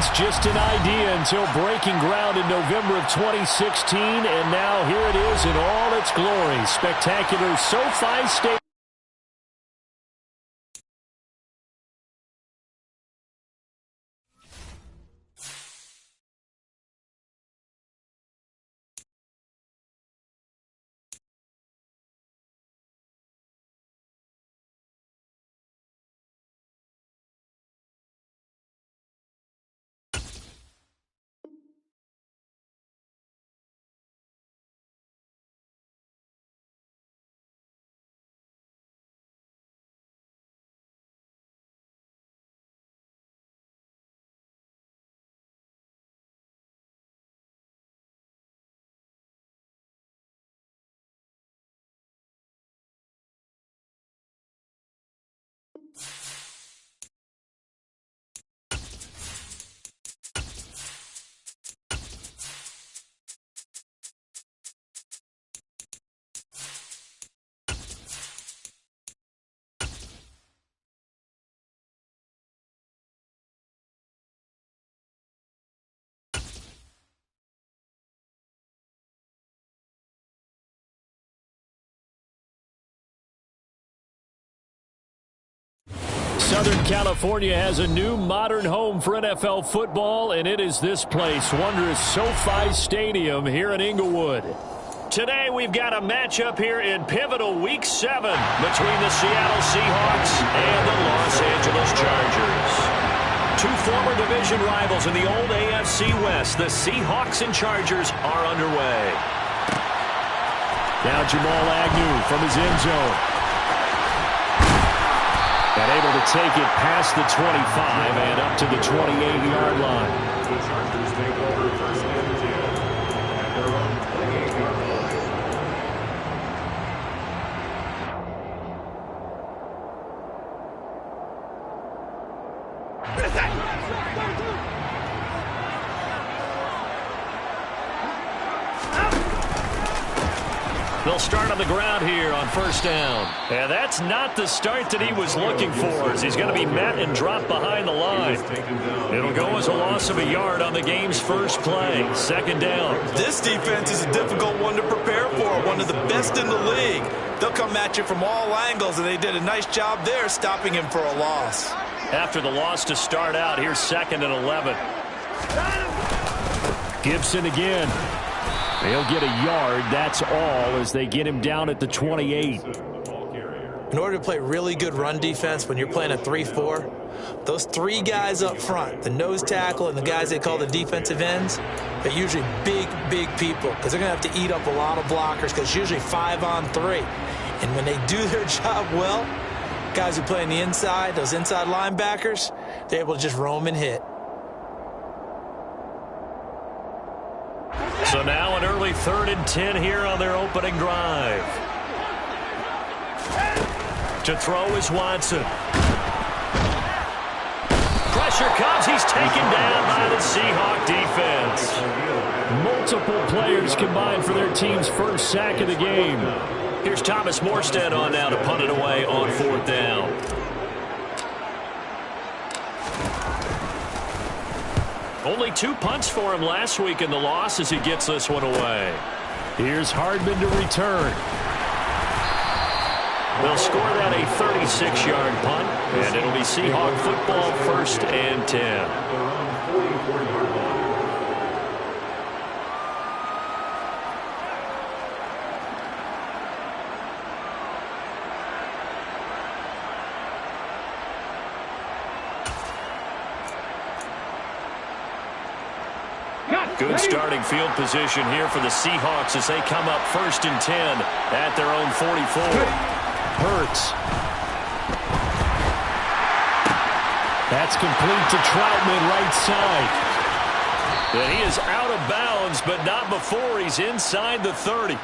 was just an idea until breaking ground in November of 2016, and now here it is in all its glory. Spectacular SoFi Stadium. Southern California has a new modern home for NFL football, and it is this place, wondrous SoFi Stadium here in Inglewood. Today we've got a matchup here in pivotal Week 7 between the Seattle Seahawks and the Los Angeles Chargers. Two former division rivals in the old AFC West, the Seahawks and Chargers, are underway. Now Jamal Agnew from his end zone. And able to take it past the 25 and up to the 28-yard line. The Chargers take over first and 10 at their own 28-yard They'll start on the ground here on first down. And that's not the start that he was looking for, as he's going to be met and dropped behind the line. It'll go as a loss of a yard on the game's first play. Second down. This defense is a difficult one to prepare for, one of the best in the league. They'll come at you from all angles, and they did a nice job there stopping him for a loss. After the loss to start out, here's second and 11. Gibson again. They'll get a yard, that's all, as they get him down at the 28. In order to play really good run defense when you're playing a 3-4, those three guys up front, the nose tackle and the guys they call the defensive ends, they're usually big people because they're going to have to eat up a lot of blockers because it's usually 5-on-3. And when they do their job well, guys who play on the inside, those inside linebackers, they're able to just roam and hit. So now an early 3rd and 10 here on their opening drive. To throw is Watson. Pressure comes. He's taken down by the Seahawk defense. Multiple players combined for their team's first sack of the game. Here's Thomas Morstead on now to punt it away on 4th down. Only 2 punts for him last week in the loss as he gets this one away. Here's Hardman to return. They'll score that a 36-yard punt, and it'll be Seahawk football 1st and 10. Good starting field position here for the Seahawks as they come up 1st and 10 at their own 44. Hurts. That's complete to Troutman right side. And he is out of bounds, but not before he's inside the 30.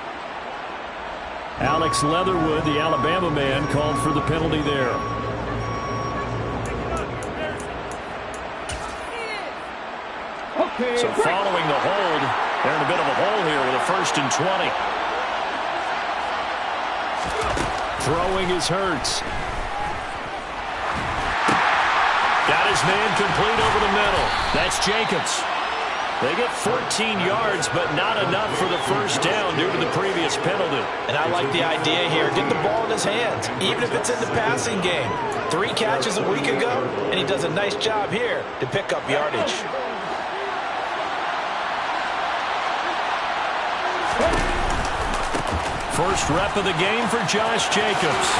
Alex Leatherwood, the Alabama man, called for the penalty there. So following the hold, they're in a bit of a hole here with a 1st and 20. Throwing is Hurts. Got his his man complete over the middle. That's Jacobs. They get 14 yards, but not enough for the first down due to the previous penalty. And I like the idea here. Get the ball in his hands, even if it's in the passing game. 3 catches a week ago, and he does a nice job here to pick up yardage. First rep of the game for Josh Jacobs.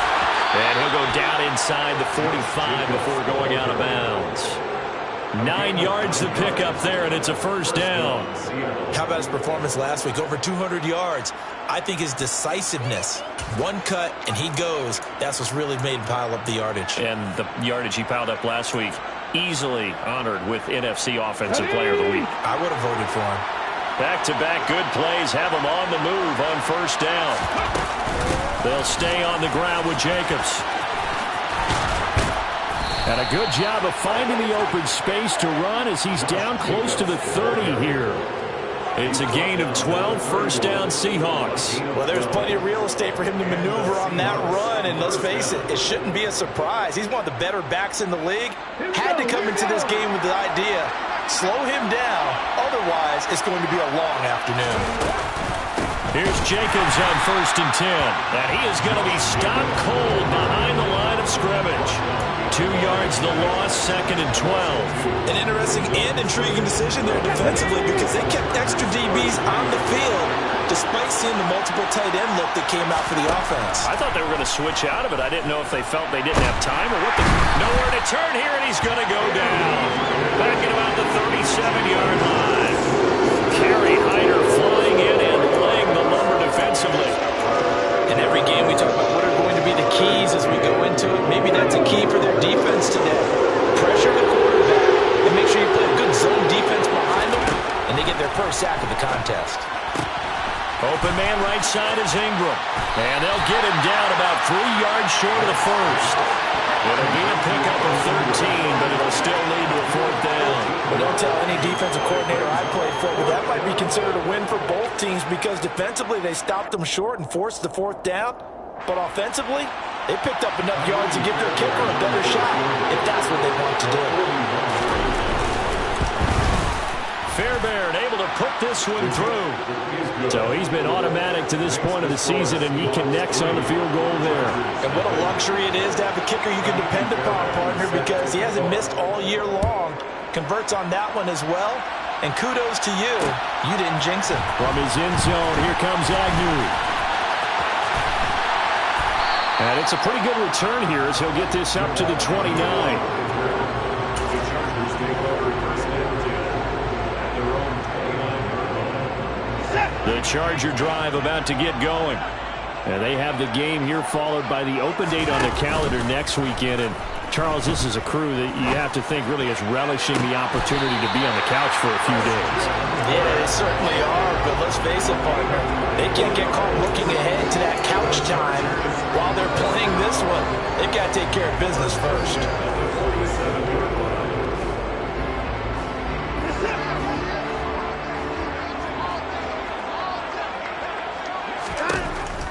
And he'll go down inside the 45 before going out of bounds. 9 yards to pick up there, and it's a first down. How about his performance last week? Over 200 yards. I think his decisiveness, one cut, and he goes. That's what's really made him pile up the yardage. And the yardage he piled up last week, easily honored with NFC Offensive Player of the Week. I would have voted for him. Back-to-back good plays have him on the move on first down. They'll stay on the ground with Jacobs. And a good job of finding the open space to run as he's down close to the 30 here. It's a gain of 12, first down Seahawks. Well, there's plenty of real estate for him to maneuver on that run, and let's face it, it shouldn't be a surprise. He's one of the better backs in the league. Had to come into this game with the idea, slow him down, otherwise it's going to be a long afternoon. Here's Jacobs on first and 10, and he is going to be stopped cold behind the line of scrimmage. 2 yards the loss, second and 12. An interesting and intriguing decision there defensively because they kept extra DBs on the field despite seeing the multiple tight end look that came out for the offense. I thought they were going to switch out of it. I didn't know if they felt they didn't have time or what. Nowhere to turn here, and he's going to go down. Back at about the 37-yard line. Kerry Hyder flying in and laying the lumber defensively. In every game we talk about what are going to be the keys as we go into it. Maybe that's a key for their defense today. Pressure the quarterback and make sure you play a good zone defense behind them, and they get their first sack of the contest. Open man right side is Ingram. And they'll get him down about 3 yards short of the first. It'll be a pickup of 13, but it'll still lead to a fourth down. Well, don't tell any defensive coordinator I played for, but that might be considered a win for both teams because defensively they stopped them short and forced the fourth down. But offensively, they picked up enough yards to give their kicker a better shot if that's what they want to do. Fairbairn able to put this one through. So he's been automatic to this point of the season, and he connects on the field goal there. And what a luxury it is to have a kicker you can depend upon, partner, because he hasn't missed all year long. Converts on that one as well. And kudos to you. You didn't jinx him. From his end zone, here comes Agnew. And it's a pretty good return here as he'll get this up to the 29. The Charger drive about to get going. And they have the game here followed by the open date on the calendar next weekend. And Charles, this is a crew that you have to think really is relishing the opportunity to be on the couch for a few days. Yeah, they certainly are, but let's face it, partner. They can't get caught looking ahead to that couch time while they're playing this one. They've got to take care of business first.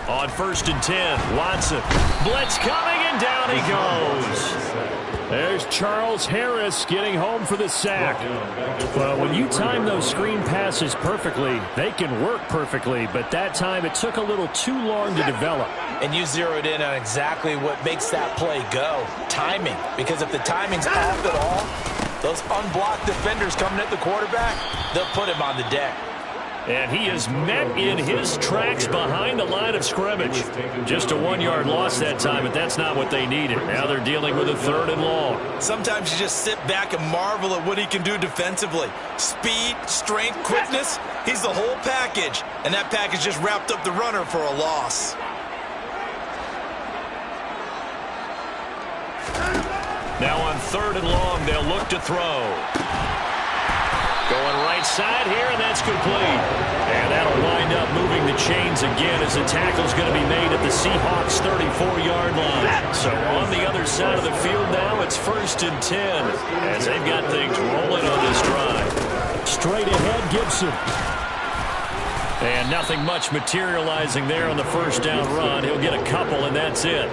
On first and 10, Watson. Blitz coming, and down he goes. There's Charles Harris getting home for the sack. Well, when you time those screen passes perfectly, they can work perfectly, but that time it took a little too long to develop. And you zeroed in on exactly what makes that play go. Timing. Because if the timing's off at all, those unblocked defenders coming at the quarterback, they'll put him on the deck. And he is met in his tracks behind the line of scrimmage. Just a 1 yard loss that time, but that's not what they needed. Now they're dealing with a third and long. Sometimes you just sit back and marvel at what he can do defensively. Speed, strength, quickness, he's the whole package. And that package just wrapped up the runner for a loss. Now on third and long, they'll look to throw. Going right side here, and that's complete. And that'll wind up moving the chains again as the tackle's going to be made at the Seahawks' 34-yard line. So on the other side of the field now, it's first and 10 as they've got things rolling on this drive. Straight ahead, Gibson. And nothing much materializing there on the first down run. He'll get a couple, and that's it.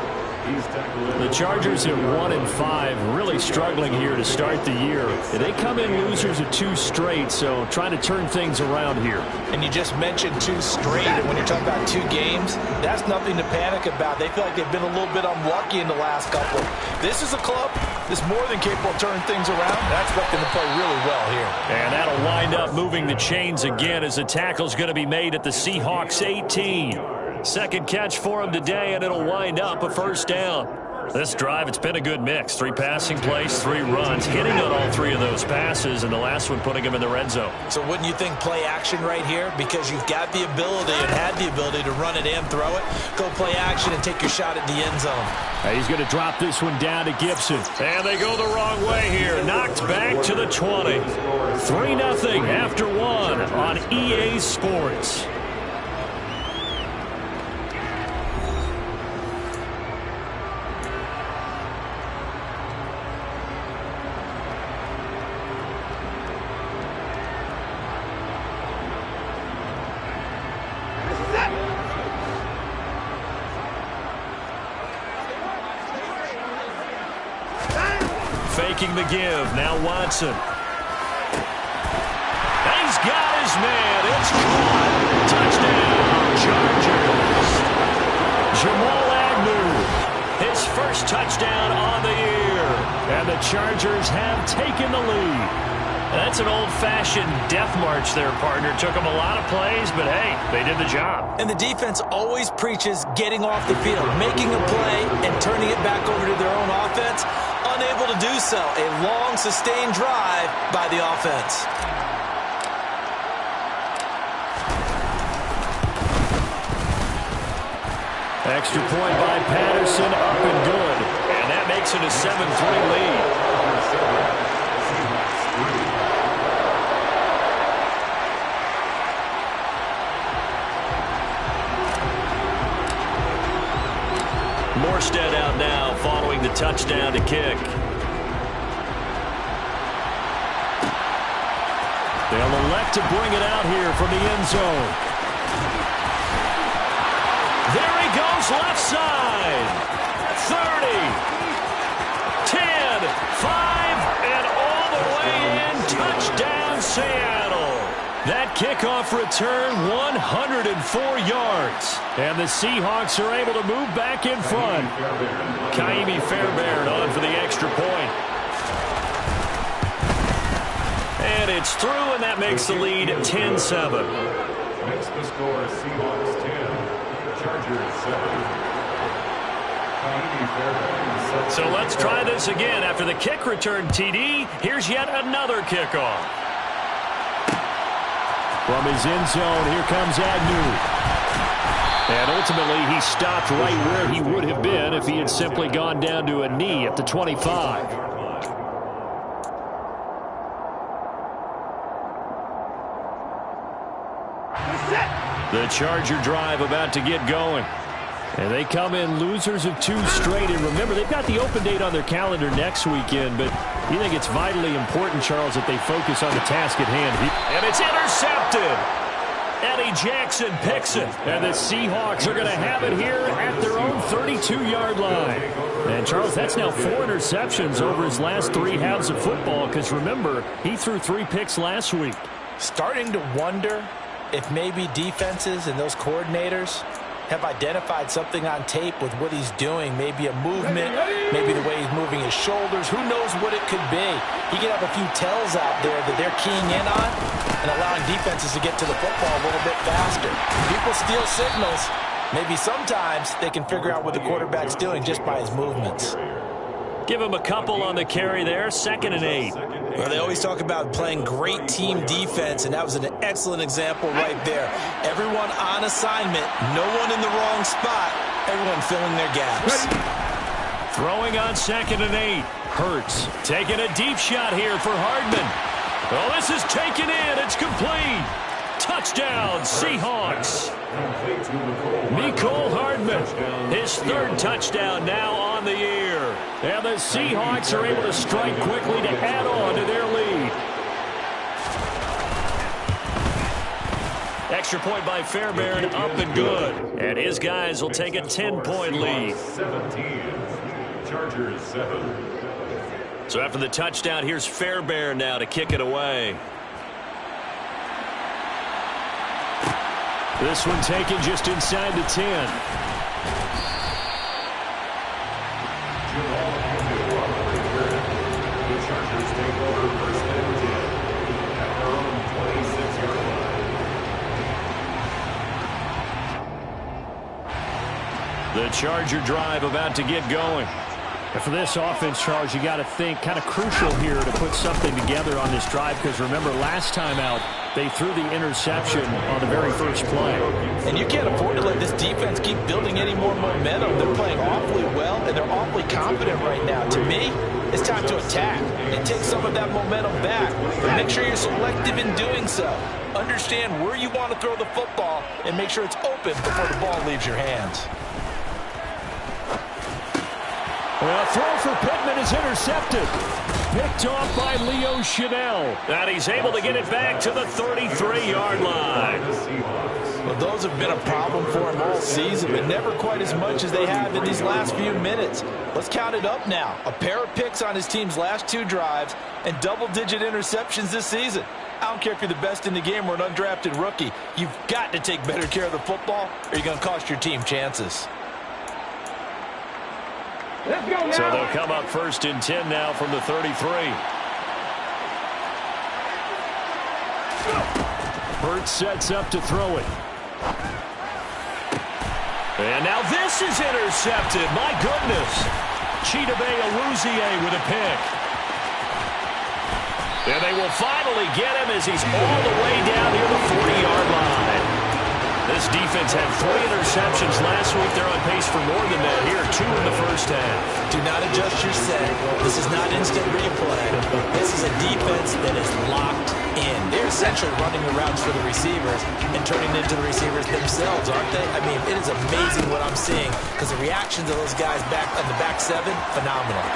The Chargers at 1-5, really struggling here to start the year. They come in losers of 2 straight, so trying to turn things around here. And you just mentioned 2 straight, and when you're talking about 2 games, that's nothing to panic about. They feel like they've been a little bit unlucky in the last couple. This is a club that's more than capable of turning things around. I expect them to play really well here. And that'll wind up moving the chains again as the tackle's going to be made at the Seahawks 18. Second catch for him today, and it'll wind up a first down. This drive, it's been a good mix. 3 passing plays, 3 runs, hitting on all 3 of those passes, and the last one putting him in the red zone. So wouldn't you think play action right here? Because you've got the ability and had the ability to run it and throw it. Go play action and take your shot at the end zone. He's going to drop this one down to Gibson. And they go the wrong way here. Knocked back to the 20. 3-0 after 1 on EA Sports. Faking the give. Now Watson. He's got his man. It's caught. Touchdown, Chargers. Jamal Agnew. His first touchdown on the year. And the Chargers have taken the lead. That's an old-fashioned death march there, partner. Took them a lot of plays, but hey, they did the job. And the defense always preaches getting off the field, making a play, and turning it back over to their own offense. Unable to do so. A long, sustained drive by the offense. Extra point by Patterson, up and good. And that makes it a 7-3 lead. Morstead out now following the touchdown to kick. They'll elect to bring it out here from the end zone. There he goes, left side. 30, 10, 5, and all the way in. Touchdown, Seattle. That kickoff return, 104 yards. And the Seahawks are able to move back in front. Kaimi Fairbairn on for the extra point. And it's through, and that makes the lead 10-7. Next the score, Seahawks 10, Chargers 7. So let's try this again. After the kick return, TD, here's yet another kickoff. From his end zone, here comes Agnew. And ultimately, he stopped right where he would have been if he had simply gone down to a knee at the 25. The Charger drive about to get going. And they come in losers of 2 straight. And remember, they've got the open date on their calendar next weekend. But you think it's vitally important, Charles, that they focus on the task at hand. And it's intercepted. Eddie Jackson picks it. And the Seahawks are going to have it here at their own 32-yard line. And, Charles, that's now 4 interceptions over his last 3 halves of football. Because, remember, he threw 3 picks last week. Starting to wonder if maybe defenses and those coordinators have identified something on tape with what he's doing. Maybe a movement, maybe the way he's moving his shoulders. Who knows what it could be? He could have a few tells out there that they're keying in on and allowing defenses to get to the football a little bit faster. People steal signals. Maybe sometimes they can figure out what the quarterback's doing just by his movements. Give him a couple on the carry there. 2nd and 8. Well, they always talk about playing great team defense, and that was an excellent example right there. Everyone on assignment, no one in the wrong spot, everyone filling their gaps. Throwing on 2nd and 8. Hurts taking a deep shot here for Hardman. Oh, this is taken in. It's complete. Touchdown, Seahawks. Mecole Hardman, his 3rd touchdown now on the year. And the Seahawks are able to strike quickly to add on to their lead. Extra point by Fairbairn, up and good. And his guys will take a 10-point lead. 17. Chargers 7. So after the touchdown, here's Fairbairn now to kick it away. This one taken just inside the 10. The Chargers take over first and 10 at their own 26-yard line. The Charger drive about to get going. And for this offense, Charles, you got to think kind of crucial here to put something together on this drive, because remember last time out they threw the interception on the very first play. And you can't afford to let this defense keep building any more momentum. They're playing awfully well, and they're awfully confident right now. To me, it's time to attack and take some of that momentum back. But make sure you're selective in doing so. Understand where you want to throw the football and make sure it's open before the ball leaves your hands. Well, throw for Pittman is intercepted. Picked off by Leo Chanel. And he's able to get it back to the 33-yard line. Well, those have been a problem for him all season, but never quite as much as they have in these last few minutes. Let's count it up now. A pair of picks on his team's last 2 drives and double-digit interceptions this season. I don't care if you're the best in the game or an undrafted rookie. You've got to take better care of the football or you're going to cost your team chances. So they'll come up first and 10 now from the 33. Hurts sets up to throw it. And now this is intercepted. My goodness. Chidobe Awuzie with a pick. And they will finally get him as he's all the way down near the 40-yard line. This defense had 3 interceptions last week. They're on pace for more than that here. 2 in the first half. Do not adjust your set. This is not instant replay. This is a defense that is locked in. They're essentially running the routes for the receivers and turning into the receivers themselves, aren't they? I mean, it is amazing what I'm seeing because the reactions of those guys back on the back 7, phenomenal.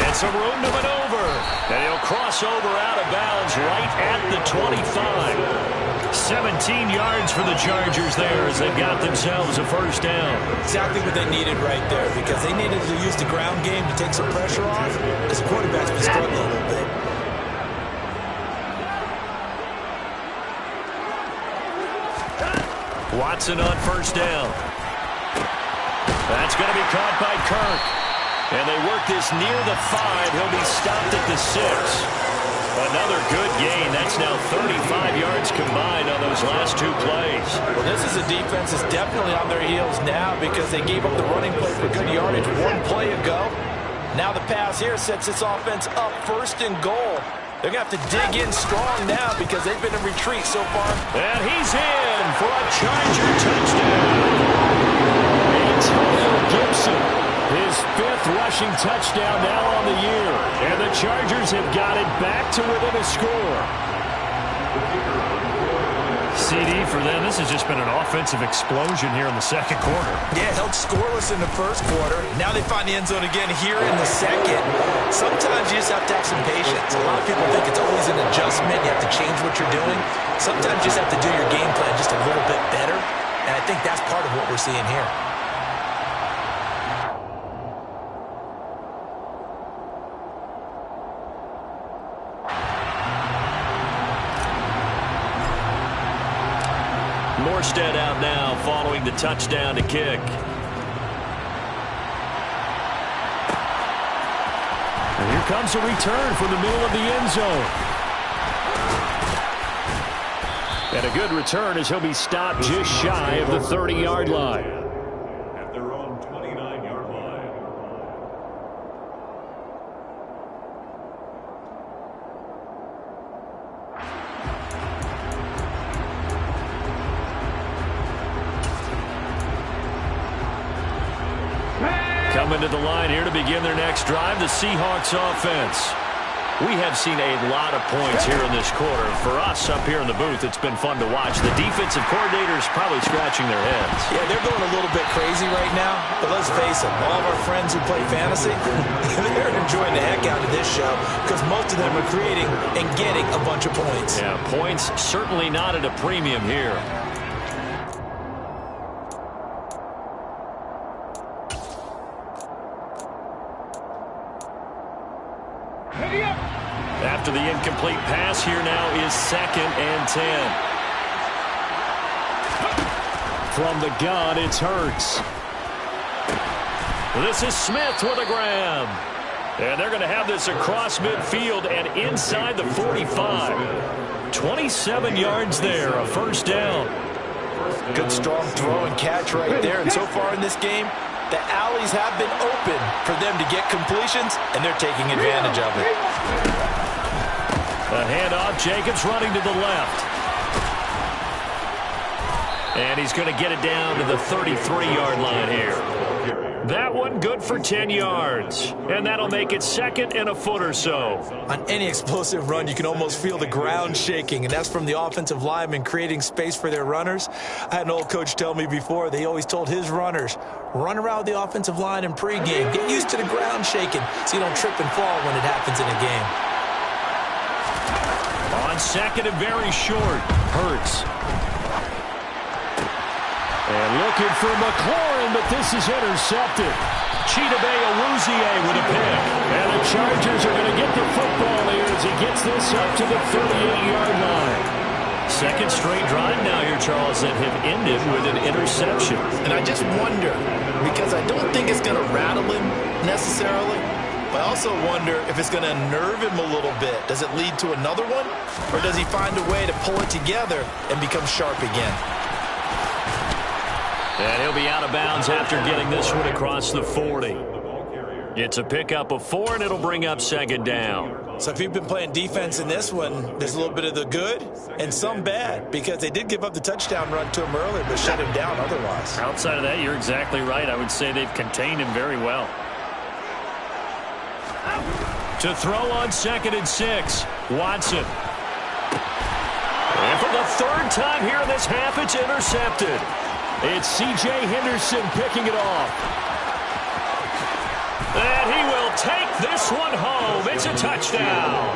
And some room to maneuver. And he'll cross over out of bounds right at the 25. 17 yards for the Chargers there as they've got themselves a first down. Exactly what they needed right there because they needed to use the ground game to take some pressure off because the quarterback's been struggling a little bit. Watson on first down. That's going to be caught by Kirk. And they work this near the 5. He'll be stopped at the 6. Another good gain. That's now 35 yards combined on those last 2 plays. Well, this is a defense that's definitely on their heels now because they gave up the running play for good yardage 1 play ago. Now the pass here sets this offense up first and goal. They're going to have to dig in strong now because they've been in retreat so far. And he's in for a Charger touchdown. Antonio Gibson. His 5th rushing touchdown now on the year. And the Chargers have got it back to within a score. CD for them. This has just been an offensive explosion here in the second quarter. Yeah, held scoreless in the first quarter. Now they find the end zone again here in the second. Sometimes you just have to have some patience. A lot of people think it's always an adjustment. You have to change what you're doing. Sometimes you just have to do your game plan just a little bit better. And I think that's part of what we're seeing here. Morstead out now following the touchdown to kick. And here comes a return from the middle of the end zone. And a good return as he'll be stopped just shy of the 30-yard line. At their own 29-yard line. Coming to the line here to begin their next drive, the Seahawks offense. We have seen a lot of points here in this quarter. For us up here in the booth, it's been fun to watch. The defensive coordinators probably scratching their heads. Yeah, they're going a little bit crazy right now. But let's face it, all of our friends who play fantasy, they're enjoying the heck out of this show because most of them are creating and getting a bunch of points. Yeah, points certainly not at a premium here. incomplete pass here now is 2nd and 10. From the gun, it's Hurts. This is Smith with a grab. And they're going to have this across midfield and inside the 45. 27 yards there, a first down. Good strong throw and catch right there. And so far in this game, the alleys have been open for them to get completions, and they're taking advantage of it. A handoff, Jacobs running to the left. And he's going to get it down to the 33-yard line here. That one good for 10 yards. And that'll make it 2nd and a foot or so. On any explosive run, you can almost feel the ground shaking, and that's from the offensive linemen creating space for their runners. I had an old coach tell me before, they always told his runners, run around the offensive line in pregame. Get used to the ground shaking so you don't trip and fall when it happens in a game. On 2nd and very short, Hurts. And looking for McLaurin, but this is intercepted. Chidobe Awuzie with a pick. And the Chargers are going to get the football here as he gets this up to the 38-yard line. Second straight drive now here, Charles, that have ended with an interception. And I just wonder, because I don't think it's going to rattle him necessarily, but I also wonder if it's going to unnerve him a little bit. Does it lead to another one? Or does he find a way to pull it together and become sharp again? And he'll be out of bounds after getting this one across the 40. It's a pickup of 4, and it'll bring up 2nd down. So if you've been playing defense in this one, there's a little bit of the good and some bad, because they did give up the touchdown run to him earlier, but shut him down otherwise. Outside of that, you're exactly right. I would say they've contained him very well. To throw on 2nd and 6, Watson. And for the 3rd time here in this half, it's intercepted. It's C.J. Henderson picking it off. And he will take this one home. It's a touchdown.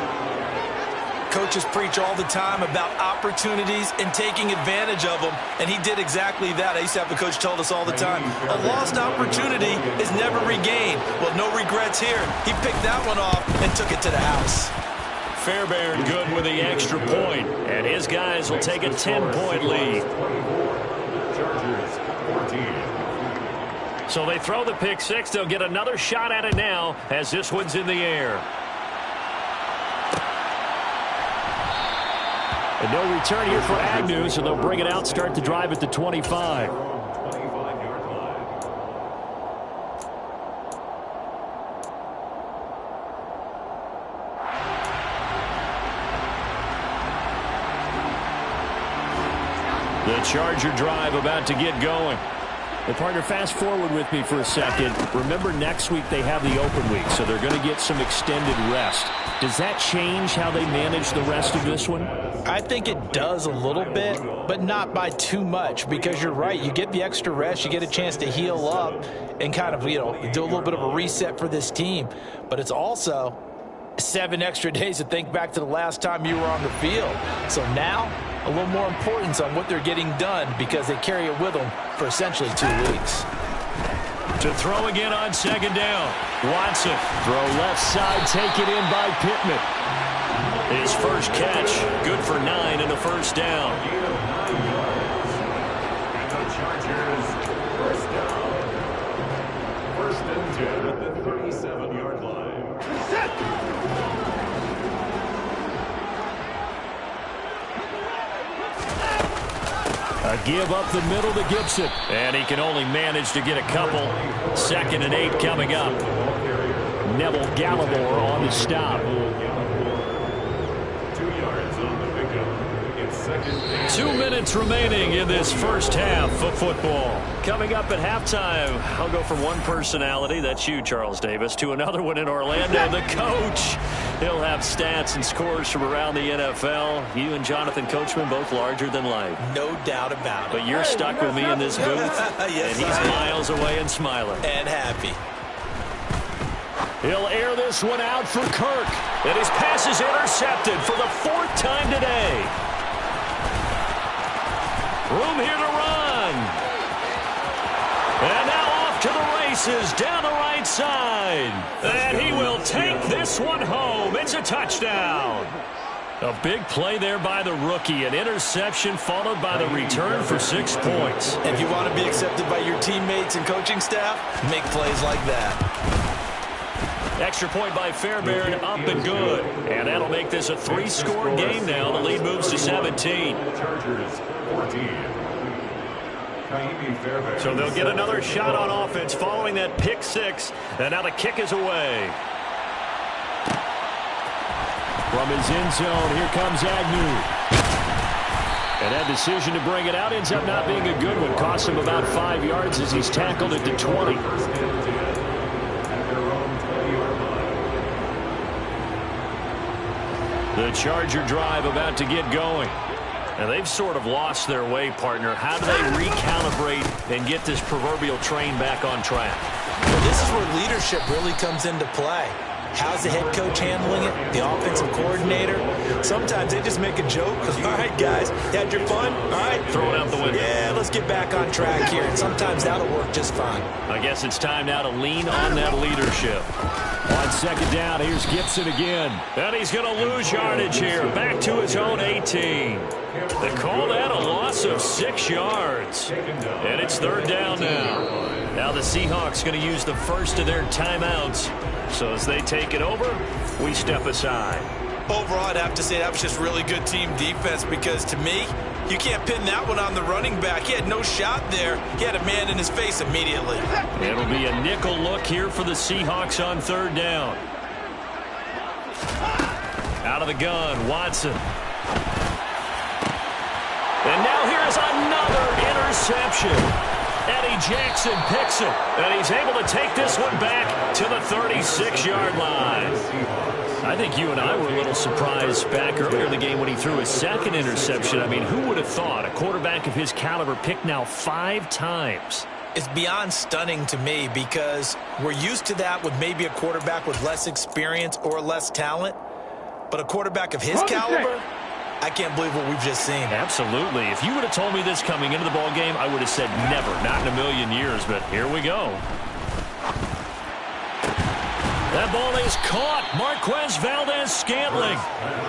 Coaches preach all the time about opportunities and taking advantage of them, and he did exactly that. I used to have a coach told us all the time, a lost opportunity is never regained. Well, no regrets here. He picked that one off and took it to the house. Fairbairn good with the extra point, and his guys will take a 10-point lead. Chargers 14. So they throw the pick 6. They'll get another shot at it now as this one's in the air. And no return here for Agnew, so they'll bring it out, start the drive at the 25. 25-yard line. The Charger drive about to get going. Well, partner, fast forward with me for a second. Remember, next week they have the open week, so they're going to get some extended rest. Does that change how they manage the rest of this one? I think it does a little bit, but not by too much, because you're right. You get the extra rest. You get a chance to heal up and kind of, do a little bit of a reset for this team. But it's also 7 extra days to think back to the last time you were on the field. So now, a little more importance on what they're getting done, because they carry it with them for essentially 2 weeks. To throw again on 2nd down. Watson. Throw left side, taken in by Pittman. His first catch, good for 9 and a first down. And the Chargers first down. 1st and 10 at the 37-yard line. A give up the middle to Gibson. And he can only manage to get a couple. 2nd and 8 coming up. Neville Gallimore on the stop. 2 yards on the pickup. It's 2nd and 8. 2 minutes remaining in this first half of football. Coming up at halftime, I'll go from one personality, that's you, Charles Davis, to another one in Orlando, the coach. He'll have stats and scores from around the NFL. You and Jonathan Coachman, both larger than life. No doubt about it. But you're stuck with me in this booth, Yes, and he's I am. miles away and smiling. And happy. He'll air this one out for Kirk. And his pass is intercepted for the 4th time today. Room here to run. And now off to the races down the right side. And he will take this one home. It's a touchdown. A big play there by the rookie. An interception followed by the return for 6 points. If you want to be accepted by your teammates and coaching staff, make plays like that. Extra point by Fairbairn, up and good. And that'll make this a 3-score game now. The lead moves to 17. Chargers 14. So they'll get another shot on offense following that pick 6. And now the kick is away. From his end zone, here comes Agnew. And that decision to bring it out ends up not being a good one. Cost him about 5 yards as he's tackled it to 20. The Charger drive about to get going. And they've sort of lost their way, partner. How do they recalibrate and get this proverbial train back on track? Well, this is where leadership really comes into play. How's the head coach handling it? The offensive coordinator? Sometimes they just make a joke. All right, guys, you had your fun? All right. Throw it out the window. Yeah, let's get back on track here. And sometimes that'll work just fine. I guess it's time now to lean on that leadership. On second down, here's Gibson again. And he's going to lose yardage here. Back to his own 18. They call that a loss of 6 yards. And it's third down now. Now the Seahawks going to use the first of their timeouts. So as they take it over, we step aside. Overall, I'd have to say that was just really good team defense because, to me, you can't pin that one on the running back. He had no shot there. He had a man in his face immediately. It'll be a nickel look here for the Seahawks on third down. Out of the gun, Watson. And now here's another interception. Eddie Jackson picks it, and he's able to take this one back to the 36-yard line. I think you and I were a little surprised back earlier in the game when he threw his second interception. I mean, who would have thought a quarterback of his caliber picked now 5 times? It's beyond stunning to me because we're used to that with maybe a quarterback with less experience or less talent. But a quarterback of his caliber, I can't believe what we've just seen. Absolutely. If you would have told me this coming into the ball game, I would have said never, not in a million years, but here we go. That ball is caught. Marquez Valdez-Scantling.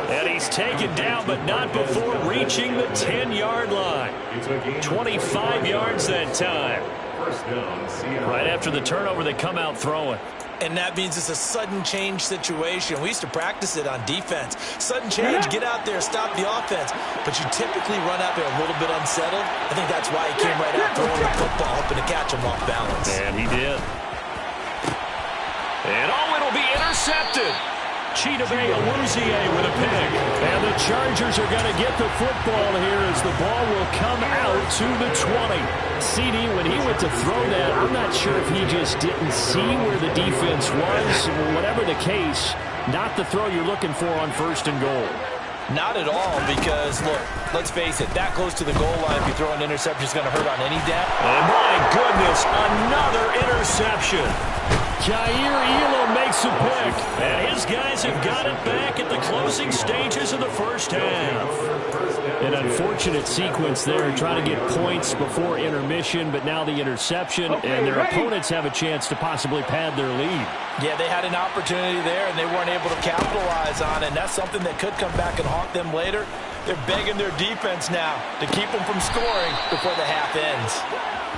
And he's taken down, but not before reaching the 10-yard line. 25 yards that time. Right after the turnover, they come out throwing. And that means it's a sudden change situation. We used to practice it on defense. Sudden change, get out there, stop the offense. But you typically run out there a little bit unsettled. I think that's why he came right out throwing the football, hoping to catch him off balance. And he did. And it'll be intercepted. Chidobe Awuzie with a pick. And the Chargers are going to get the football here as the ball will come out to the 20. CD, when he went to throw that, I'm not sure if he just didn't see where the defense was. Whatever the case, not the throw you're looking for on first and goal. Not at all, because, look, let's face it, that close to the goal line, if you throw an interception, it's going to hurt on any depth. And my goodness, another interception. Jair Elam makes a pick, and his guys have got it back at the closing stages of the first half. An unfortunate sequence there, trying to get points before intermission, but now the interception, and their opponents have a chance to possibly pad their lead. Yeah, they had an opportunity there, and they weren't able to capitalize on it, and that's something that could come back and haunt them later. They're begging their defense now to keep them from scoring before the half ends.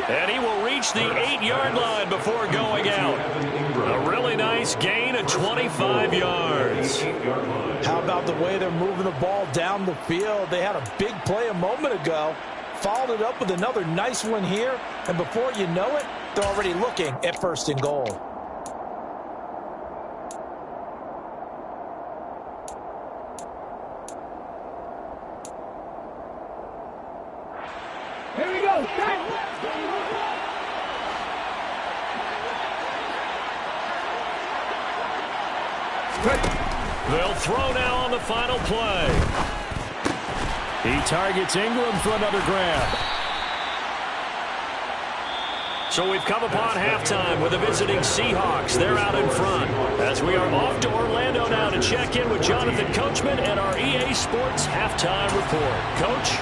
And he will reach the 8-yard line before going out. A really nice gain of 25 yards. How about the way they're moving the ball down the field? They had a big play a moment ago, followed it up with another nice one here, and before you know it, they're already looking at first and goal. Here we go. They'll throw now on the final play. He targets Ingram for another grab. So we've come upon halftime with the visiting Seahawks. They're out in front. As we are off to Orlando now to check in with Jonathan Coachman and our EA Sports halftime report. Coach?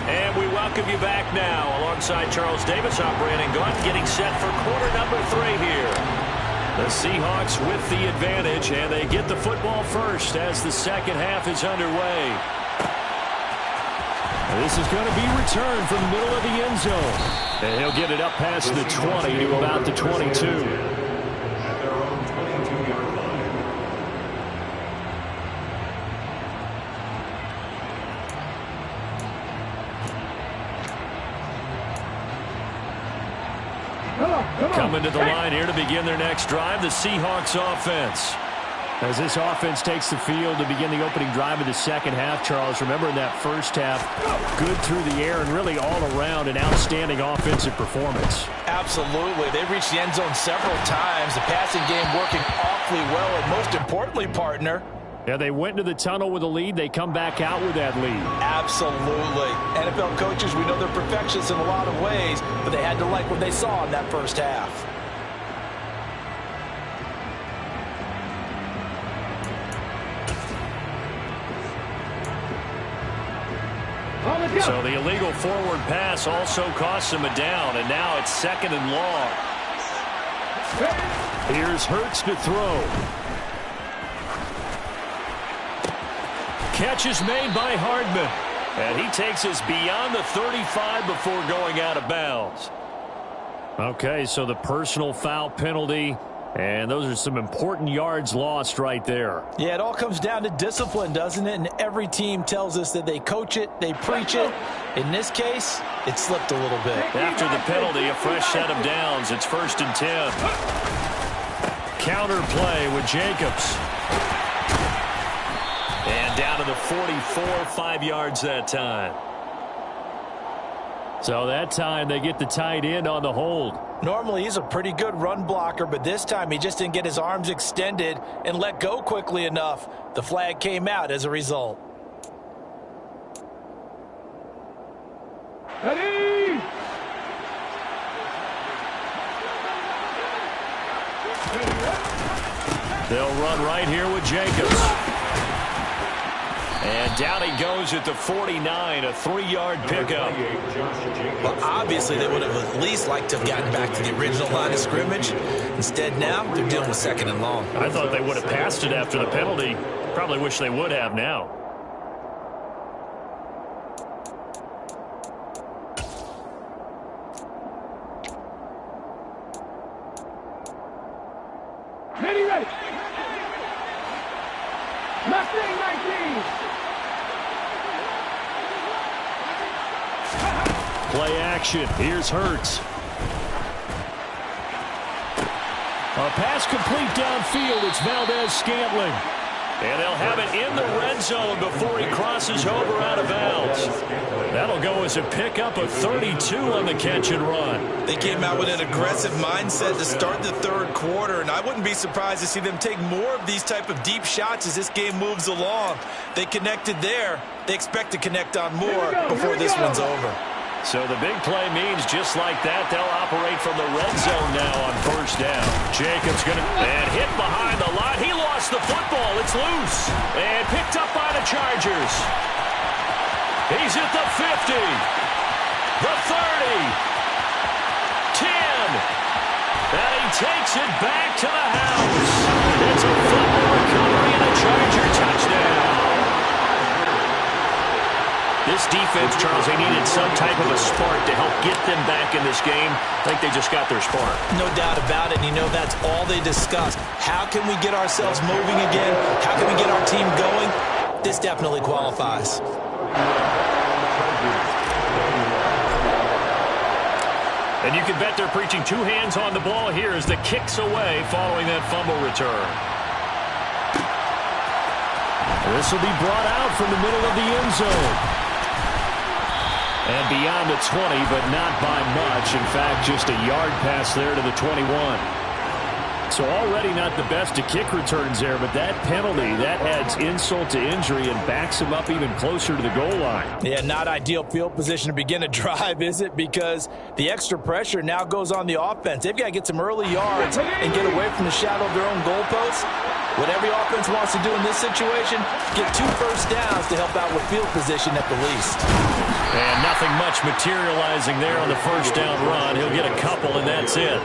And we welcome you back now alongside Charles Davis. I'm Brandon Gunn getting set for quarter number 3 here. The Seahawks with the advantage, and they get the football first as the second half is underway. This is going to be returned from the middle of the end zone. And he'll get it up past the 20 to about the 22. At their own 22-yard line. Coming to the line here to begin their next drive, the Seahawks offense. As this offense takes the field to begin the opening drive of the second half, Charles, remember in that first half, good through the air and really all around an outstanding offensive performance. Absolutely. They reached the end zone several times. The passing game working awfully well, and most importantly, partner, yeah, they went into the tunnel with a lead. They come back out with that lead. absolutely. NFL coaches, we know they're perfectionists in a lot of ways, but they had to like what they saw in that first half. So the illegal forward pass also costs him a down, and now it's second and long. Here's Hurts to throw. Catch is made by Hardman, and he takes us beyond the 35 before going out of bounds. Okay, so the personal foul penalty, and those are some important yards lost right there. Yeah, it all comes down to discipline, doesn't it? And every team tells us that they coach it, they preach it. In this case, it slipped a little bit. After the penalty, a fresh set of downs. It's 1st and 10. Counter play with Jacobs. And down to the 44, 5 yards that time. So that time they get the tight end on the hold. Normally, he's a pretty good run blocker, but this time he just didn't get his arms extended and let go quickly enough. The flag came out as a result. Ready? They'll run right here with Jacobs. And down he goes at the 49, a 3-yard pickup. Well, obviously they would have at least liked to have gotten back to the original line of scrimmage. Instead now, they're dealing with second and long. I thought they would have passed it after the penalty. Probably wish they would have now. Ready. Mustang 19. Play action. Here's Hurts. A pass complete downfield. It's Valdez-Scantling. And they'll have it in the red zone before he crosses over out of bounds. That'll go as a pickup of 32 on the catch and run. They came out with an aggressive mindset to start the third quarter, and I wouldn't be surprised to see them take more of these type of deep shots as this game moves along. They connected there. They expect to connect on more before this one's over. So the big play means just like that, they'll operate from the red zone now on 1st down. Jacobs going to and hit behind the line. He lost the football. It's loose and picked up by the Chargers. He's at the 50, the 30, 10, and he takes it back to the house. It's a football recovery and a Charger touchdown. This defense, Charles, they needed some type of a spark to help get them back in this game. I think they just got their spark. No doubt about it. And you know, that's all they discussed. How can we get ourselves moving again? How can we get our team going? This definitely qualifies. And you can bet they're preaching 2 hands on the ball here as the kick's away following that fumble return. This will be brought out from the middle of the end zone. And beyond the 20, but not by much. In fact, just a yard pass there to the 21. So already not the best of kick returns there, but that penalty, that adds insult to injury and backs him up even closer to the goal line. Yeah, not ideal field position to begin a drive, is it? Because the extra pressure now goes on the offense. They've got to get some early yards and get away from the shadow of their own goalposts. What every offense wants to do in this situation, get 2 first downs to help out with field position at the least. And nothing much materializing there on the 1st down run. He'll get a couple, and that's it.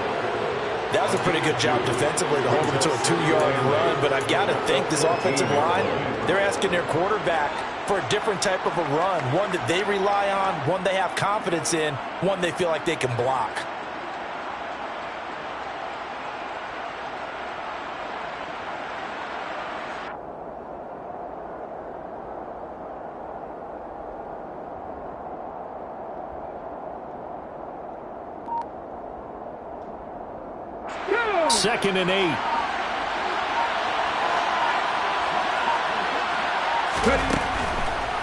That was a pretty good job defensively to hold them to a 2-yard run, but I've got to think this offensive line, they're asking their quarterback for a different type of a run, one that they rely on, one they have confidence in, one they feel like they can block. Second and 8.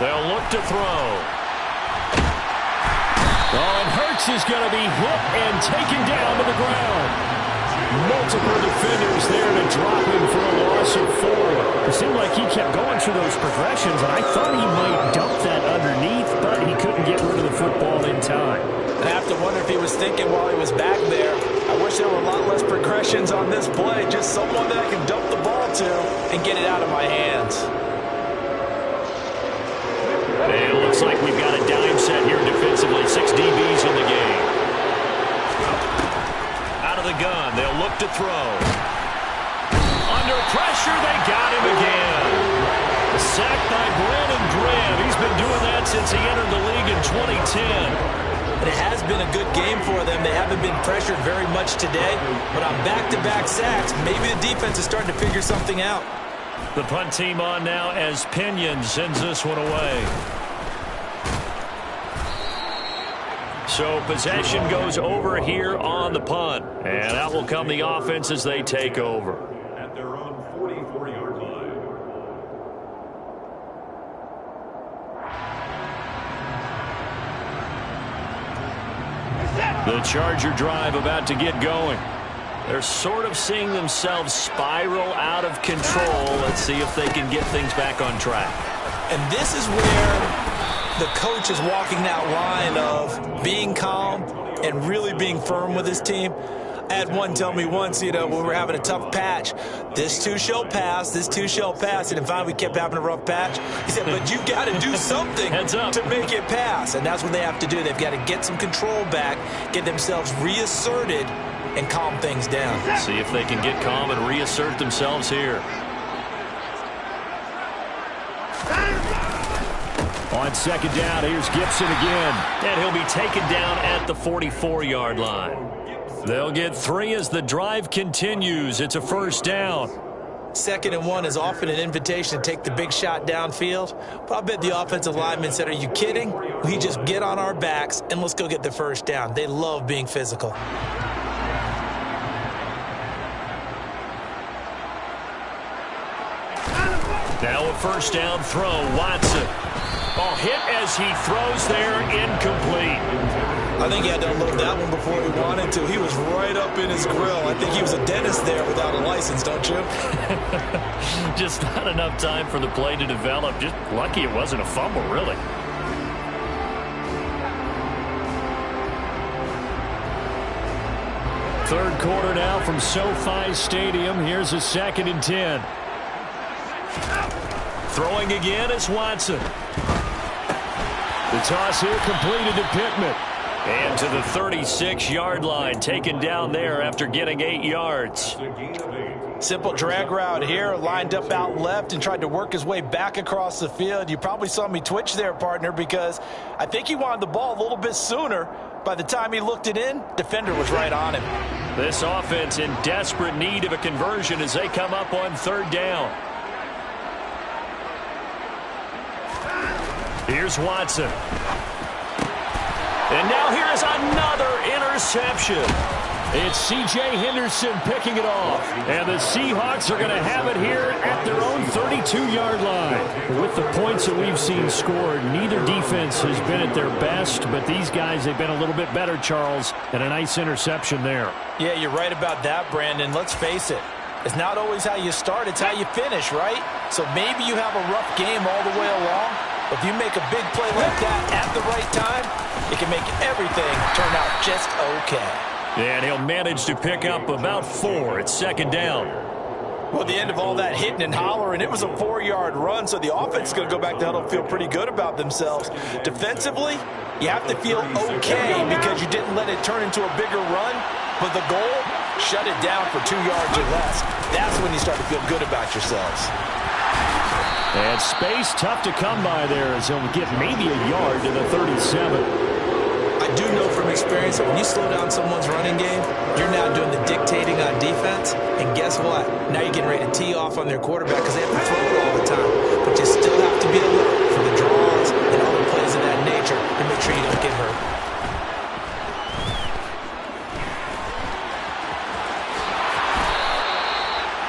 They'll look to throw. Oh, and Hurts is going to be hit and taken down to the ground. Multiple defenders there to drop him for a loss of 4. It seemed like he kept going through those progressions, and I thought he might dump that underneath, but he couldn't get rid of the football in time. I have to wonder if he was thinking while he was back there, I wish there were a lot less progressions on this play, just someone that I can dump the ball to and get it out of my hands. It looks like we've got a dime set here defensively. 6 DBs in the game. Out of the gun, they'll look to throw. Under pressure, they got him again. A sack by Brandon Graham. He's been doing that since he entered the league in 2010. And it has been a good game for them. They haven't been pressured very much today, but on back-to-back sacks, maybe the defense is starting to figure something out. The punt team on now as Pinion sends this one away. So possession goes over here on the punt, and out will come the offense as they take over. At their own 44-yard line. The Charger drive about to get going. They're sort of seeing themselves spiral out of control. Let's see if they can get things back on track. And this is where the coach is walking that line of being calm and really being firm with his team. I had one tell me once, when we were having a tough patch, this too shall pass, this too shall pass. And finally we kept having a rough patch. He said, but you've got to do something to make it pass. And that's what they have to do. They've got to get some control back, get themselves reasserted, and calm things down. See if they can get calm and reassert themselves here. On second down, here's Gibson again. And he'll be taken down at the 44-yard line. They'll get 3 as the drive continues. It's a first down. 2nd and 1 is often an invitation to take the big shot downfield. But I bet the offensive lineman said, are you kidding? We just get on our backs and let's go get the first down. They love being physical. Now a first down throw, Watson. Oh, hit as he throws there, incomplete. I think he had to unload that one before he wanted to. He was right up in his grill. I think he was a dentist there without a license, don't you? Just not enough time for the play to develop. Just lucky it wasn't a fumble, really. Third quarter now from SoFi Stadium. Here's a 2nd and 10. Throwing again is Watson. The toss here completed to Pittman. And to the 36-yard line, taken down there after getting 8 yards. Simple drag route here, lined up out left and tried to work his way back across the field. You probably saw me twitch there, partner, because I think he wanted the ball a little bit sooner. By the time he looked it in, defender was right on him. This offense in desperate need of a conversion as they come up on 3rd down. Here's Watson. And now here is another interception. It's C.J. Henderson picking it off. And the Seahawks are going to have it here at their own 32-yard line. With the points that we've seen scored, neither defense has been at their best, but these guys, they've been a little bit better, Charles, and a nice interception there. Yeah, you're right about that, Brandon. Let's face it. It's not always how you start, it's how you finish, right? So maybe you have a rough game all the way along, but if you make a big play like that at the right time, it can make everything turn out just okay. And he'll manage to pick up about 4 at 2nd down. Well, at the end of all that hitting and hollering, it was a 4-yard run, so the offense is going to go back to huddle and feel pretty good about themselves. Defensively, you have to feel okay because you didn't let it turn into a bigger run, but the goal shut it down for 2 yards or less. That's when you start to feel good about yourselves. And space tough to come by there as he'll get maybe a yard to the 37. I do know from experience that when you slow down someone's running game, you're now doing the dictating on defense. And guess what? Now you're getting ready to tee off on their quarterback because they have to throw it all the time. But you still have to be alert for the draws and other plays of that nature to make sure you don't get hurt.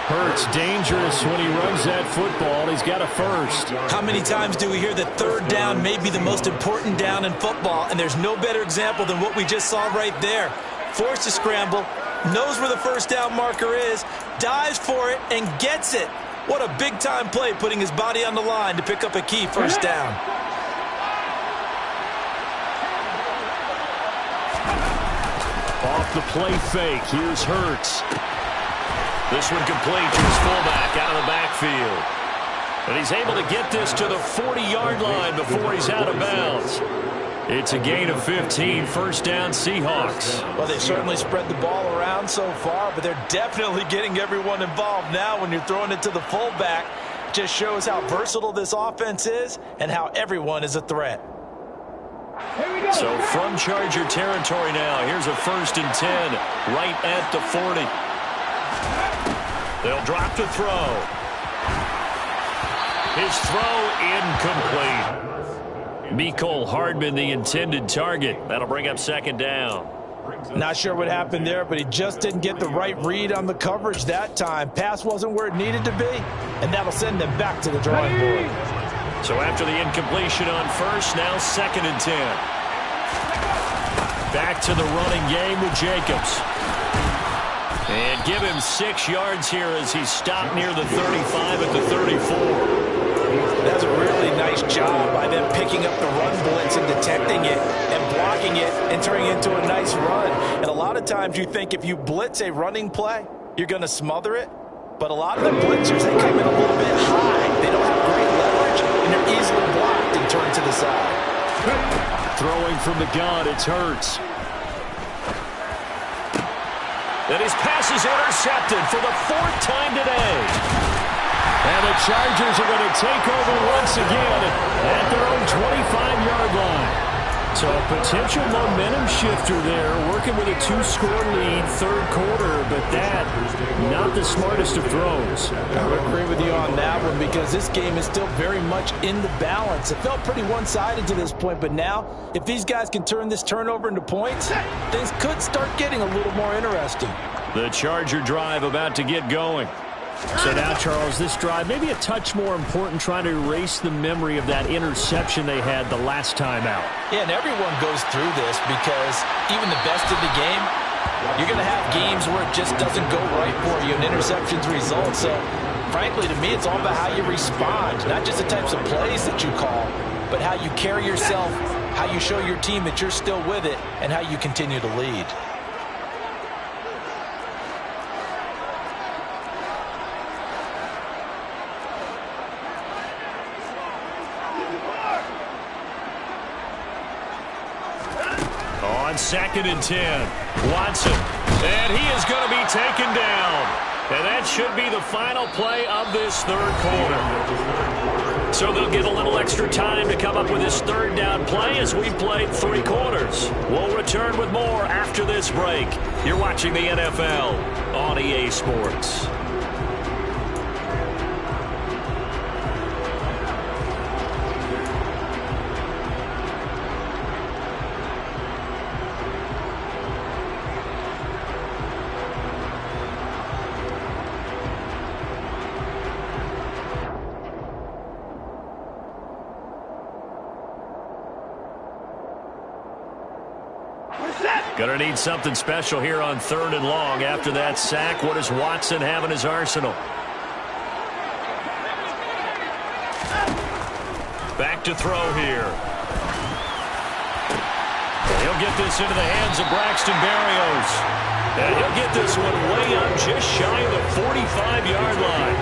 Hurts dangerous when he runs that football. He's got a first. How many times do we hear that third down may be the most important down in football? And there's no better example than what we just saw right there. Forced to scramble, knows where the first down marker is, dives for it, and gets it. What a big-time play, putting his body on the line to pick up a key first down. Off the play fake, here's Hurts. This one complete to his fullback out of the backfield. And he's able to get this to the 40-yard line before he's out of bounds. It's a gain of 15, first down Seahawks. Well, they certainly spread the ball around so far, but they're definitely getting everyone involved now when you're throwing it to the fullback. Just shows how versatile this offense is and how everyone is a threat. So from Charger territory now, here's a 1st and 10 right at the 40. They'll drop to throw. His throw incomplete. Mecole Hardman, the intended target. That'll bring up 2nd down. Not sure what happened there, but he just didn't get the right read on the coverage that time. Pass wasn't where it needed to be, and that'll send them back to the drawing board. So after the incompletion on first, now 2nd and 10. Back to the running game with Jacobs. And give him 6 yards here as he's stopped near the 35 at the 34. That's a really nice job by them picking up the run blitz and detecting it and blocking it and turning it into a nice run. And a lot of times you think if you blitz a running play, you're going to smother it. But a lot of the blitzers, they come in a little bit high. They don't have great leverage, and they're easily blocked and turned to the side. Throwing from the gun, it's Hurts. And his pass is intercepted for the 4th time today. And the Chargers are going to take over once again at their own 25-yard line. So a potential momentum shifter there, working with a 2-score lead, 3rd quarter, but that, not the smartest of throws. I would agree with you on that one because this game is still very much in the balance. It felt pretty one-sided to this point, but now, if these guys can turn this turnover into points, things could start getting a little more interesting. The Charger drive about to get going. So now, Charles, this drive maybe a touch more important, trying to erase the memory of that interception they had the last time out. Yeah, and everyone goes through this because even the best of the game, you're going to have games where it just doesn't go right for you and interceptions result. So, frankly, to me, it's all about how you respond, not just the types of plays that you call, but how you carry yourself, how you show your team that you're still with it, and how you continue to lead. On 2nd and 10, Watson. And he is going to be taken down. And that should be the final play of this 3rd quarter. So they'll get a little extra time to come up with this 3rd down play as we played 3 quarters. We'll return with more after this break. You're watching the NFL on EA Sports. Going to need something special here on 3rd and long. After that sack, what does Watson have in his arsenal? Back to throw here. He'll get this into the hands of Braxton Berrios. And he'll get this one way up just shy of the 45-yard line.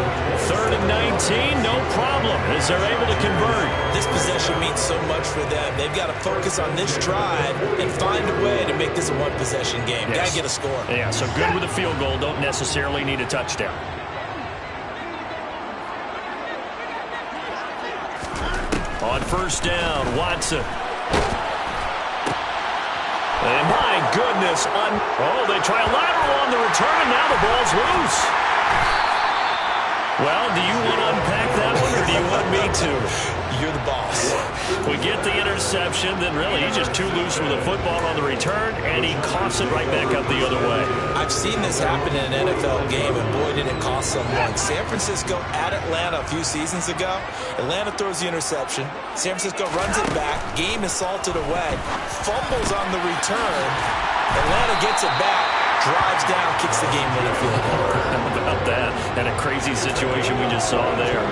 3rd and 19, no problem, as they're able to convert. This possession means so much for them. They've got to focus on this drive and find a way to make this a one-possession game. Yes. Got to get a score. Yeah, so good with a field goal. Don't necessarily need a touchdown. On 1st down, Watson. And my goodness, they try a lateral on the return, and now the ball's loose. Well, do you want to unpack that one, or do you want me to? You're the boss. We get the interception, then really he's just too loose with the football on the return, and he coughs it right back up the other way. I've seen this happen in an NFL game, and boy, did it cost someone. San Francisco at Atlanta a few seasons ago. Atlanta throws the interception. San Francisco runs it back. Game is salted away. Fumbles on the return. Atlanta gets it back. Drives down, kicks the game-winning field goal. How about that? And a crazy situation we just saw there.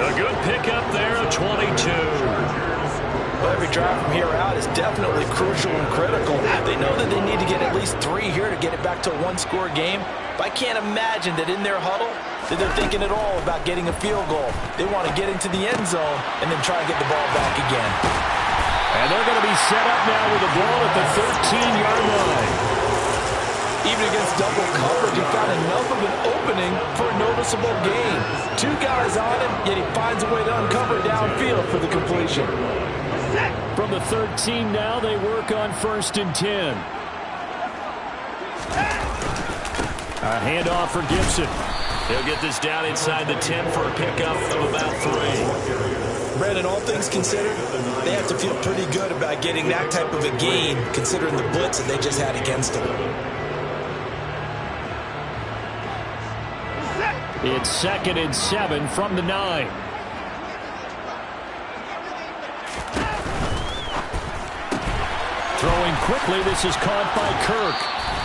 A good pickup there, 22. Well, every drive from here out is definitely crucial and critical. They know that they need to get at least 3 here to get it back to a one-score game. But I can't imagine that in their huddle that they're thinking at all about getting a field goal. They want to get into the end zone and then try to get the ball back again. And they're going to be set up now with the ball at the 13-yard line. Even against double coverage, he found enough of an opening for a noticeable gain. 2 guys on him, yet he finds a way to uncover downfield for the completion. From the 13 now, they work on 1st and 10. A handoff for Gibson. He'll get this down inside the 10 for a pickup of about 3. Brandon, all things considered, they have to feel pretty good about getting that type of a gain, considering the blitz that they just had against them. It's 2nd and 7 from the 9. Throwing quickly, this is caught by Kirk.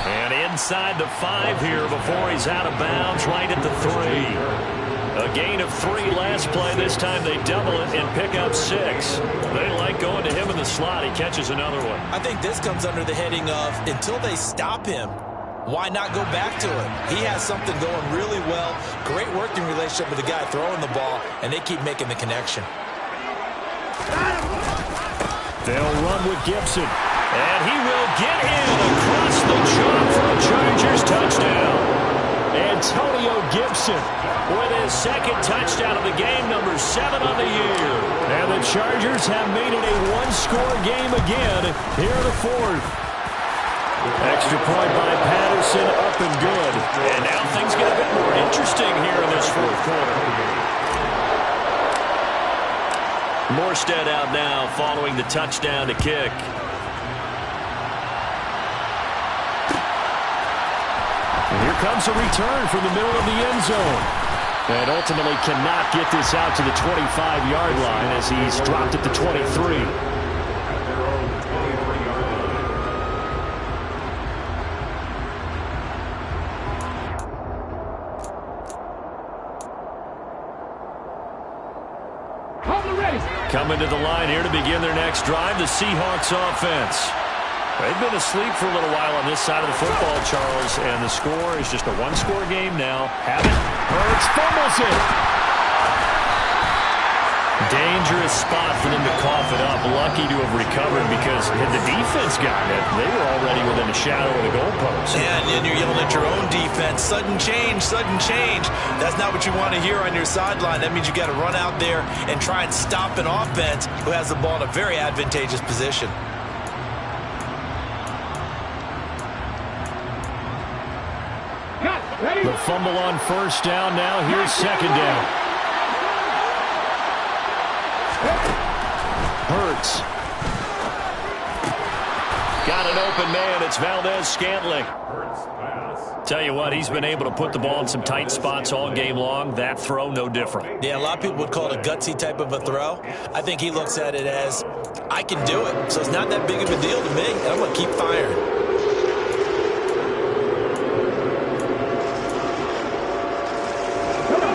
And inside the 5 here before he's out of bounds, right at the 3. A gain of 3 last play. This time they double it and pick up 6. They like going to him in the slot. He catches another one. I think this comes under the heading of, until they stop him, why not go back to him? He has something going really well. Great working relationship with the guy throwing the ball, and they keep making the connection. They'll run with Gibson. And he will get in across the chalk for a Chargers touchdown. Antonio Gibson with his 2nd touchdown of the game, number 7 on the year. And the Chargers have made it a one-score game again here in the 4th. Extra point by Patterson, up and good. And now things get a bit more interesting here in this 4th quarter. Morstead out now following the touchdown to kick. And here comes a return from the middle of the end zone. And ultimately cannot get this out to the 25-yard line as he's dropped at the 23. Coming to the line here to begin their next drive, the Seahawks offense. They've been asleep for a little while on this side of the football, Charles, and the score is just a one-score game now. Hurts fumbles it. Dangerous spot for them to cough it up. Lucky to have recovered because had the defense gotten it, they were already within a shadow of the goalpost. Yeah, and you're yelling at your own defense. Sudden change, sudden change. That's not what you want to hear on your sideline. That means you got to run out there and try and stop an offense who has the ball in a very advantageous position. The fumble on 1st down. Now here's 2nd down. Hurts. Got an open man. It's Valdez-Scantling. Tell you what, he's been able to put the ball in some tight spots all game long. That throw, no different. Yeah, a lot of people would call it a gutsy type of a throw. I think he looks at it as, I can do it. So it's not that big of a deal to me, and I'm going to keep firing.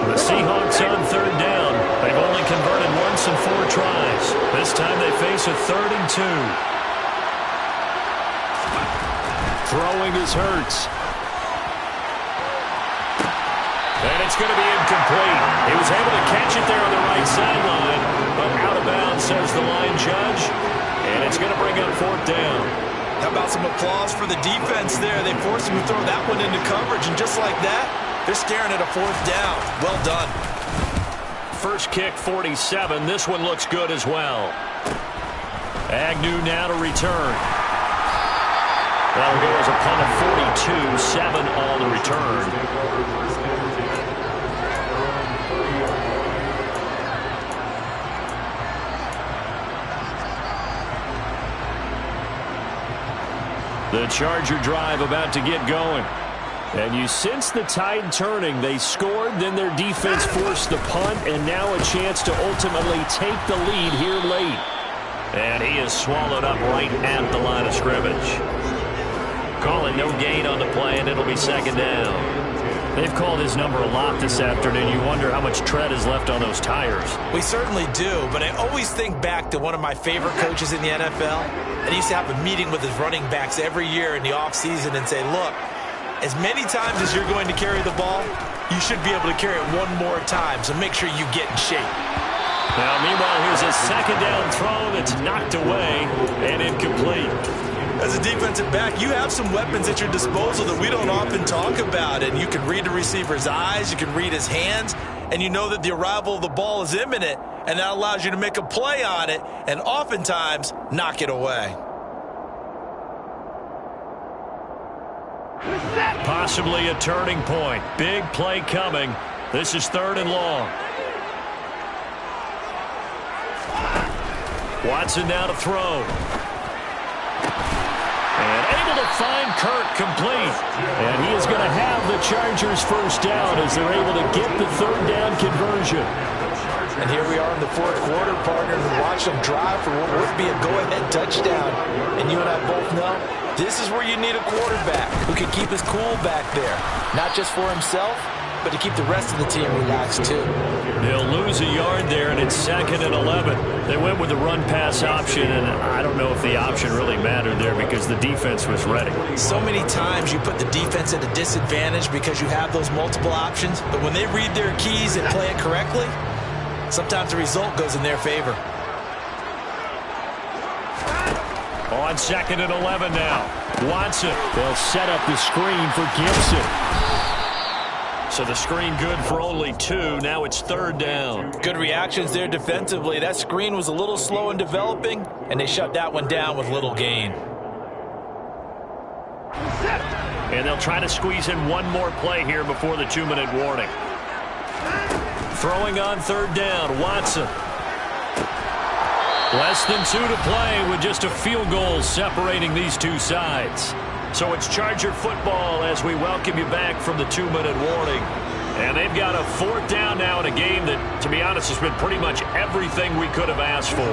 The Seahawks on 3rd down. They've only converted once in 4 tries. This time they face a 3rd and 2. Throwing is Hurts. And it's going to be incomplete. He was able to catch it there on the right sideline, but out of bounds, says the line judge. And it's going to bring up 4th down. How about some applause for the defense there? They forced him to throw that one into coverage, and just like that, they're staring at a 4th down. Well done. First kick, 47. This one looks good as well. Agnew now to return. That'll go as a punt of 42, 7 on the return. The Charger drive about to get going. And you sense the tide turning. They scored, then their defense forced the punt, and now a chance to ultimately take the lead here late. And he is swallowed up right at the line of scrimmage. Calling no gain on the play, and it'll be 2nd down. They've called his number a lot this afternoon. You wonder how much tread is left on those tires. We certainly do, but I always think back to one of my favorite coaches in the NFL. And he used to have a meeting with his running backs every year in the offseason and say, look, as many times as you're going to carry the ball, you should be able to carry it one more time, so make sure you get in shape. Now, meanwhile, here's a 2nd down throw that's knocked away and incomplete. As a defensive back, you have some weapons at your disposal that we don't often talk about, and you can read the receiver's eyes, you can read his hands, and you know that the arrival of the ball is imminent, and that allows you to make a play on it and oftentimes knock it away. Possibly a turning point. Big play coming. This is 3rd and long. Watson now to throw. And able to find Kirk complete. And he is going to have the Chargers 1st down as they're able to get the 3rd down conversion. And here we are in the 4th quarter, partner, and watch them drive for what would be a go-ahead touchdown. And you and I both know this is where you need a quarterback who can keep his cool back there, not just for himself, but to keep the rest of the team relaxed too. They'll lose a yard there, and it's 2nd and 11. They went with the run-pass option, and I don't know if the option really mattered there because the defense was ready. So many times you put the defense at a disadvantage because you have those multiple options, but when they read their keys and play it correctly, sometimes the result goes in their favor. On 2nd and 11 now. Watson. They'll set up the screen for Gibson. So the screen good for only 2. Now it's 3rd down. Good reactions there defensively. That screen was a little slow in developing, and they shut that one down with little gain. And they'll try to squeeze in one more play here before the 2-minute warning. Throwing on 3rd down, Watson. Less than 2 to play with just a field goal separating these two sides. So it's Charger football as we welcome you back from the 2-minute warning. And they've got a 4th down now in a game that, to be honest, has been pretty much everything we could have asked for.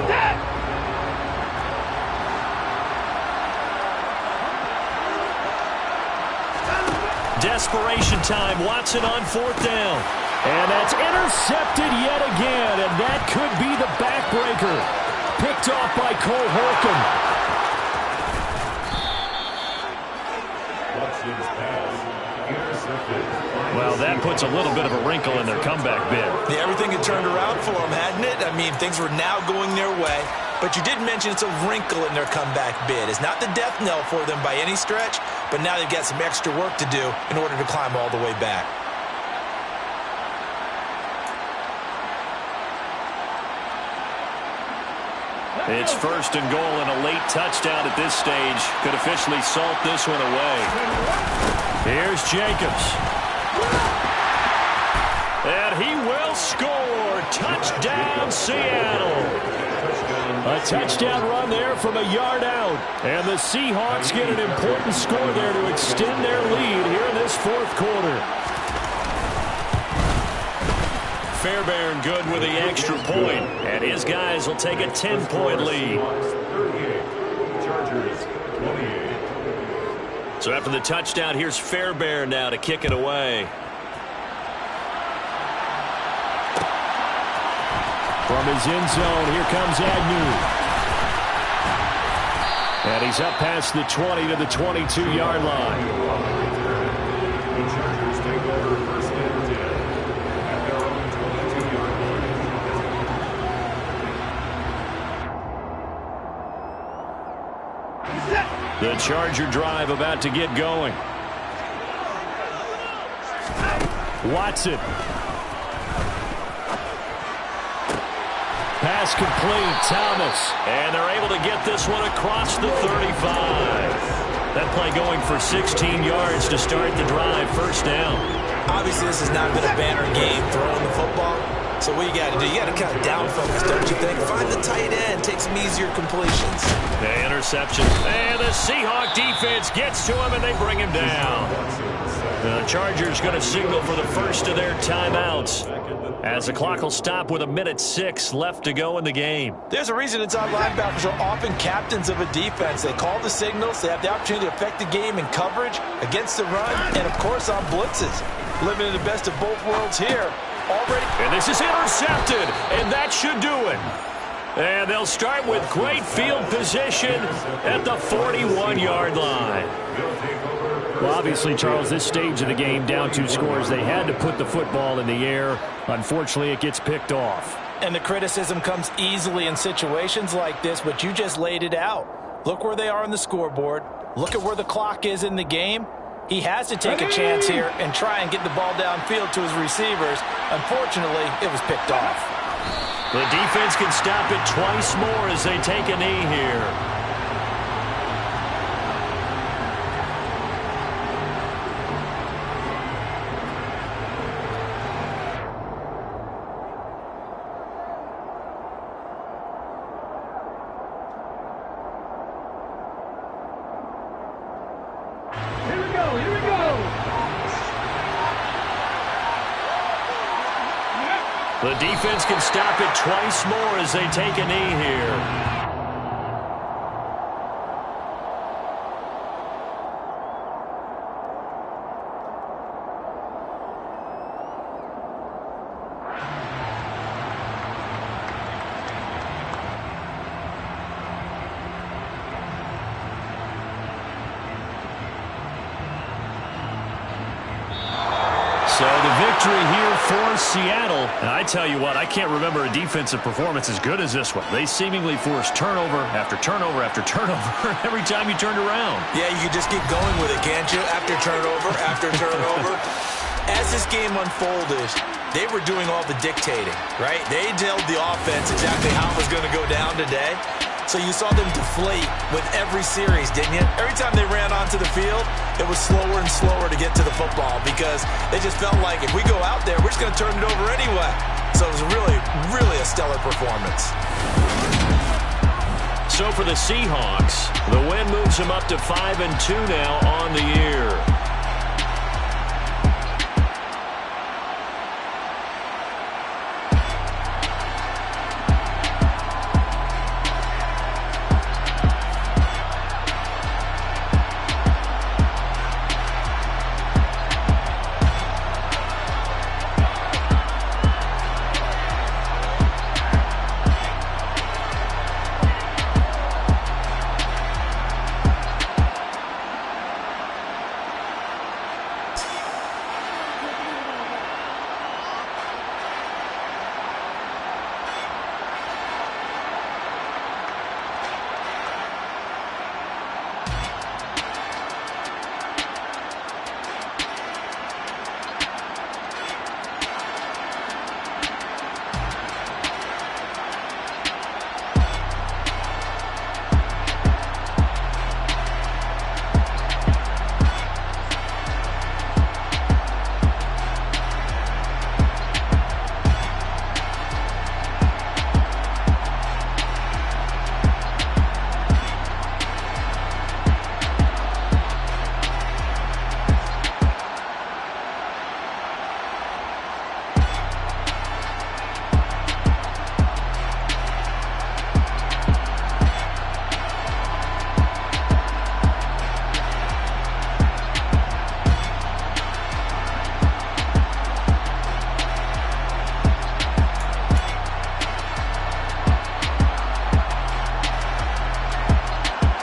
Desperation time. Watson on 4th down. And that's intercepted yet again, and that could be the backbreaker. Picked off by Cole Holcomb. Well, that puts a little bit of a wrinkle in their comeback bid. Yeah, everything had turned around for them, hadn't it? I mean, things were now going their way. But you did mention it's a wrinkle in their comeback bid. It's not the death knell for them by any stretch, but now they've got some extra work to do in order to climb all the way back. It's 1st and goal, and a late touchdown at this stage could officially salt this one away. Here's Jacobs. And he will score. Touchdown, Seattle. A touchdown run there from a yard out. And the Seahawks get an important score there to extend their lead here in this 4th quarter. Fairbairn good with the extra point, and his guys will take a 10-point lead. So after the touchdown, here's Fairbairn now to kick it away. From his end zone, here comes Agnew. And he's up past the 20 to the 22-yard line. The Charger drive about to get going. Watson. Pass complete. Thomas. And they're able to get this one across the 35. That play going for 16 yards to start the drive. First down. Obviously, this has not been a banner game throwing the football. So what you got to do, you got to kind of down focus, don't you think? Find the tight end, take some easier completions. The interception. And the Seahawk defense gets to him, and they bring him down. The Chargers going to signal for the first of their timeouts, as the clock will stop with 1:06 left to go in the game. There's a reason inside linebackers are often captains of a defense. They call the signals. They have the opportunity to affect the game in coverage, against the run, and, of course, on blitzes. Living in the best of both worlds here. Already. And this is intercepted, and that should do it. And they'll start with great field position at the 41-yard line. Well, obviously, Charles, this stage of the game, down 2 scores, they had to put the football in the air. Unfortunately, it gets picked off. And the criticism comes easily in situations like this, but you just laid it out. Look where they are on the scoreboard. Look at where the clock is in the game. He has to take a chance here and try and get the ball downfield to his receivers. Unfortunately, it was picked off. The defense can stop it twice more as they take a knee here. The defense can stop it twice more as they take a knee here. So the victory here for Seattle. And I tell you what, I can't remember a defensive performance as good as this one. They seemingly forced turnover after turnover after turnover every time you turned around. Yeah, you can just keep going with it, can't you? After turnover, after turnover. As this game unfolded, they were doing all the dictating, right? They told the offense exactly how it was going to go down today. So you saw them deflate with every series, didn't you? Every time they ran onto the field, it was slower and slower to get to the football because they just felt like if we go out there, we're just going to turn it over anyway. So it was really, really a stellar performance. So for the Seahawks, the win moves them up to 5-2 now on the year.